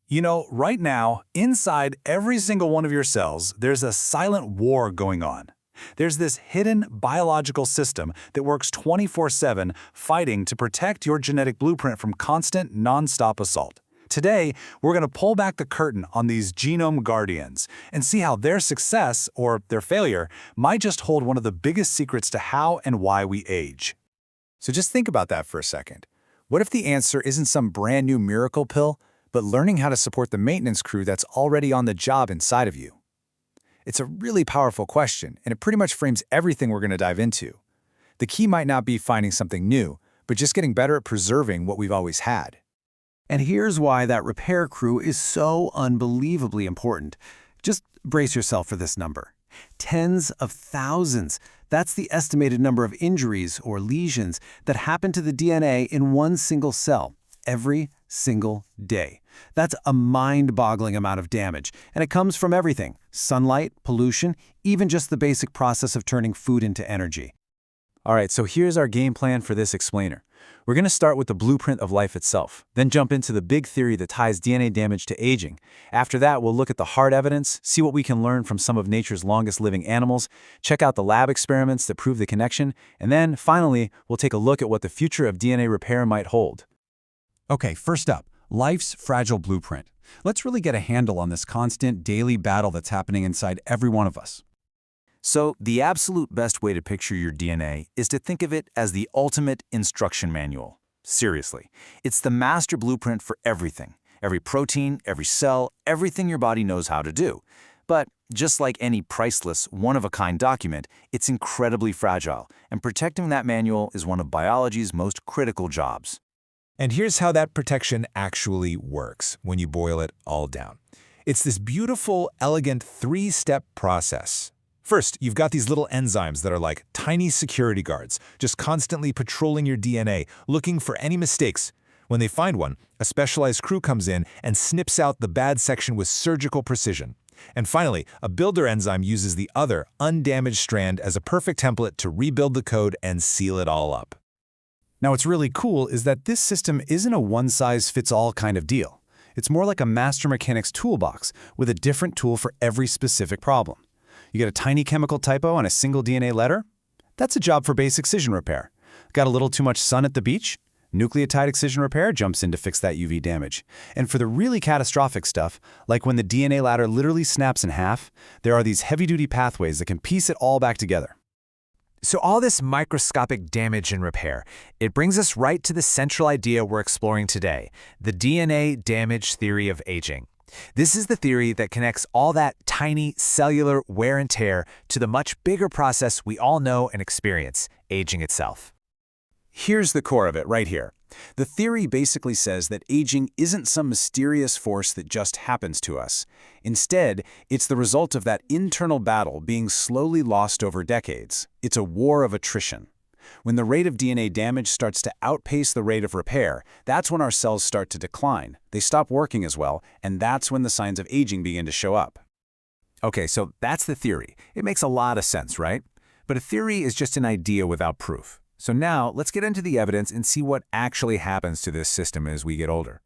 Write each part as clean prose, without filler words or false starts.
You know, right now, inside every single one of your cells, there's a silent war going on. There's this hidden biological system that works 24/7 fighting to protect your genetic blueprint from constant, non-stop assault. Today, we're going to pull back the curtain on these genome guardians and see how their success, or their failure, might just hold one of the biggest secrets to how and why we age. So just think about that for a second. What if the answer isn't some brand new miracle pill, but learning how to support the maintenance crew that's already on the job inside of you? It's a really powerful question, and it pretty much frames everything we're going to dive into. The key might not be finding something new, but just getting better at preserving what we've always had. And here's why that repair crew is so unbelievably important. Just brace yourself for this number. Tens of thousands. That's the estimated number of injuries or lesions that happen to the DNA in one single cell every single day. That's a mind-boggling amount of damage, and it comes from everything: sunlight, pollution, even just the basic process of turning food into energy. All right, so here's our game plan for this explainer. We're going to start with the blueprint of life itself, then jump into the big theory that ties DNA damage to aging. After that, we'll look at the hard evidence, see what we can learn from some of nature's longest-living animals, check out the lab experiments that prove the connection, and then, finally, we'll take a look at what the future of DNA repair might hold. Okay, first up, life's fragile blueprint. Let's really get a handle on this constant daily battle that's happening inside every one of us. So, the absolute best way to picture your DNA is to think of it as the ultimate instruction manual. Seriously, it's the master blueprint for everything. Every protein, every cell, everything your body knows how to do. But just like any priceless, one-of-a-kind document, it's incredibly fragile, and protecting that manual is one of biology's most critical jobs. And here's how that protection actually works when you boil it all down. It's this beautiful, elegant three-step process. First, you've got these little enzymes that are like tiny security guards, just constantly patrolling your DNA, looking for any mistakes. When they find one, a specialized crew comes in and snips out the bad section with surgical precision. And finally, a builder enzyme uses the other, undamaged strand as a perfect template to rebuild the code and seal it all up. Now, what's really cool is that this system isn't a one-size-fits-all kind of deal. It's more like a master mechanic's toolbox with a different tool for every specific problem. You get a tiny chemical typo on a single DNA letter? That's a job for base excision repair. Got a little too much sun at the beach? Nucleotide excision repair jumps in to fix that UV damage. And for the really catastrophic stuff, like when the DNA ladder literally snaps in half, there are these heavy-duty pathways that can piece it all back together. So all this microscopic damage and repair, it brings us right to the central idea we're exploring today, the DNA damage theory of aging. This is the theory that connects all that tiny cellular wear and tear to the much bigger process we all know and experience, aging itself. Here's the core of it right here. The theory basically says that aging isn't some mysterious force that just happens to us. Instead, it's the result of that internal battle being slowly lost over decades. It's a war of attrition. When the rate of DNA damage starts to outpace the rate of repair, that's when our cells start to decline. They stop working as well, and that's when the signs of aging begin to show up. Okay, so that's the theory. It makes a lot of sense, right? But a theory is just an idea without proof. So now, let's get into the evidence and see what actually happens to this system as we get older.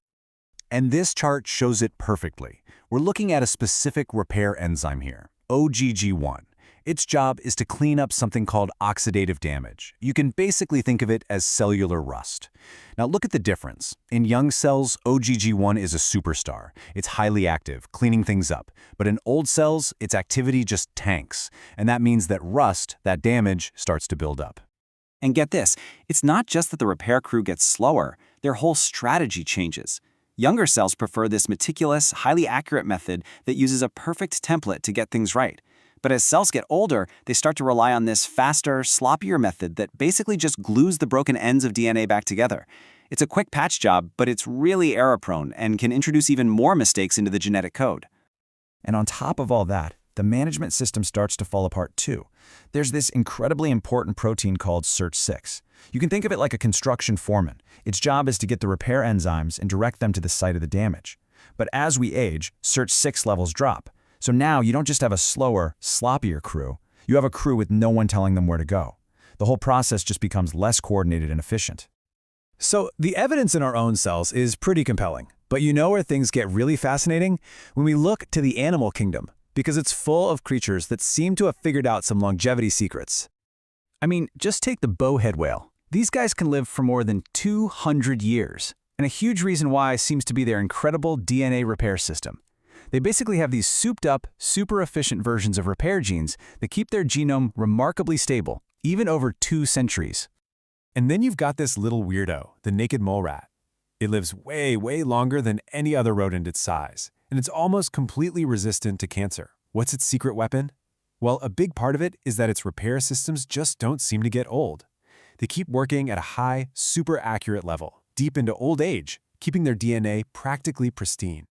And this chart shows it perfectly. We're looking at a specific repair enzyme here, OGG1. Its job is to clean up something called oxidative damage. You can basically think of it as cellular rust. Now look at the difference. In young cells, OGG1 is a superstar. It's highly active, cleaning things up. But in old cells, its activity just tanks. And that means that rust, that damage, starts to build up. And get this, it's not just that the repair crew gets slower, their whole strategy changes. Younger cells prefer this meticulous, highly accurate method that uses a perfect template to get things right. But as cells get older, they start to rely on this faster, sloppier method that basically just glues the broken ends of DNA back together. It's a quick patch job, but it's really error-prone and can introduce even more mistakes into the genetic code. And on top of all that, the management system starts to fall apart too. There's this incredibly important protein called SIRT6. You can think of it like a construction foreman. Its job is to get the repair enzymes and direct them to the site of the damage. But as we age, SIRT6 levels drop. So now you don't just have a slower, sloppier crew, you have a crew with no one telling them where to go. The whole process just becomes less coordinated and efficient. So the evidence in our own cells is pretty compelling. But you know where things get really fascinating? When we look to the animal kingdom, because it's full of creatures that seem to have figured out some longevity secrets. I mean, just take the bowhead whale. These guys can live for more than 200 years, and a huge reason why seems to be their incredible DNA repair system. They basically have these souped-up, super efficient versions of repair genes that keep their genome remarkably stable, even over 2 centuries. And then you've got this little weirdo, the naked mole rat. It lives way, way longer than any other rodent its size, and it's almost completely resistant to cancer. What's its secret weapon? Well, a big part of it is that its repair systems just don't seem to get old. They keep working at a high, super accurate level, deep into old age, keeping their DNA practically pristine.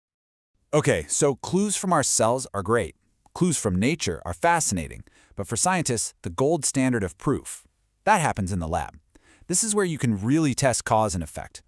Okay, so clues from our cells are great. Clues from nature are fascinating, but for scientists, the gold standard of proof. That happens in the lab. This is where you can really test cause and effect.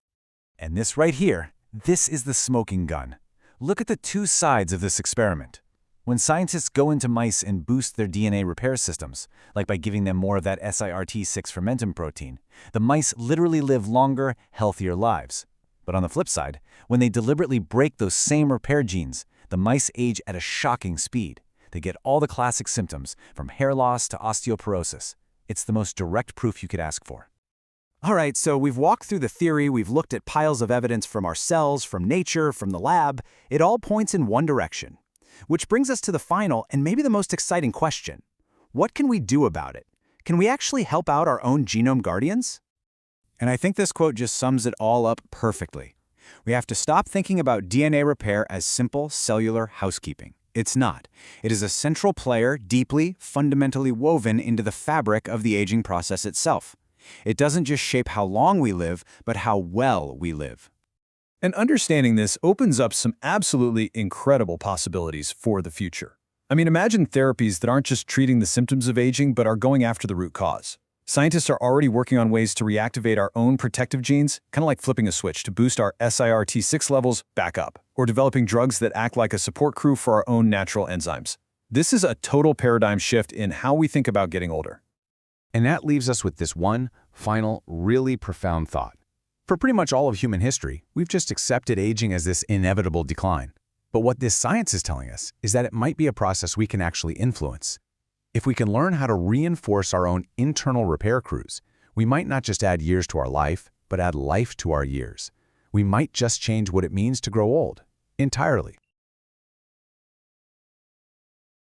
And this right here, this is the smoking gun. Look at the 2 sides of this experiment. When scientists go into mice and boost their DNA repair systems, like by giving them more of that SIRT6 fermentin protein, the mice literally live longer, healthier lives. But on the flip side, when they deliberately break those same repair genes, the mice age at a shocking speed. They get all the classic symptoms, from hair loss to osteoporosis. It's the most direct proof you could ask for. All right, so we've walked through the theory, we've looked at piles of evidence from our cells, from nature, from the lab. It all points in one direction. Which brings us to the final and maybe the most exciting question. What can we do about it? Can we actually help out our own genome guardians? And I think this quote just sums it all up perfectly. We have to stop thinking about DNA repair as simple cellular housekeeping. It's not. It is a central player, deeply, fundamentally woven into the fabric of the aging process itself. It doesn't just shape how long we live, but how well we live. And understanding this opens up some absolutely incredible possibilities for the future. I mean, imagine therapies that aren't just treating the symptoms of aging, but are going after the root cause. Scientists are already working on ways to reactivate our own protective genes, kind of like flipping a switch to boost our SIRT6 levels back up, or developing drugs that act like a support crew for our own natural enzymes. This is a total paradigm shift in how we think about getting older. And that leaves us with this one final, really profound thought. For pretty much all of human history, we've just accepted aging as this inevitable decline. But what this science is telling us is that it might be a process we can actually influence. If we can learn how to reinforce our own internal repair crews, we might not just add years to our life, but add life to our years. We might just change what it means to grow old, entirely.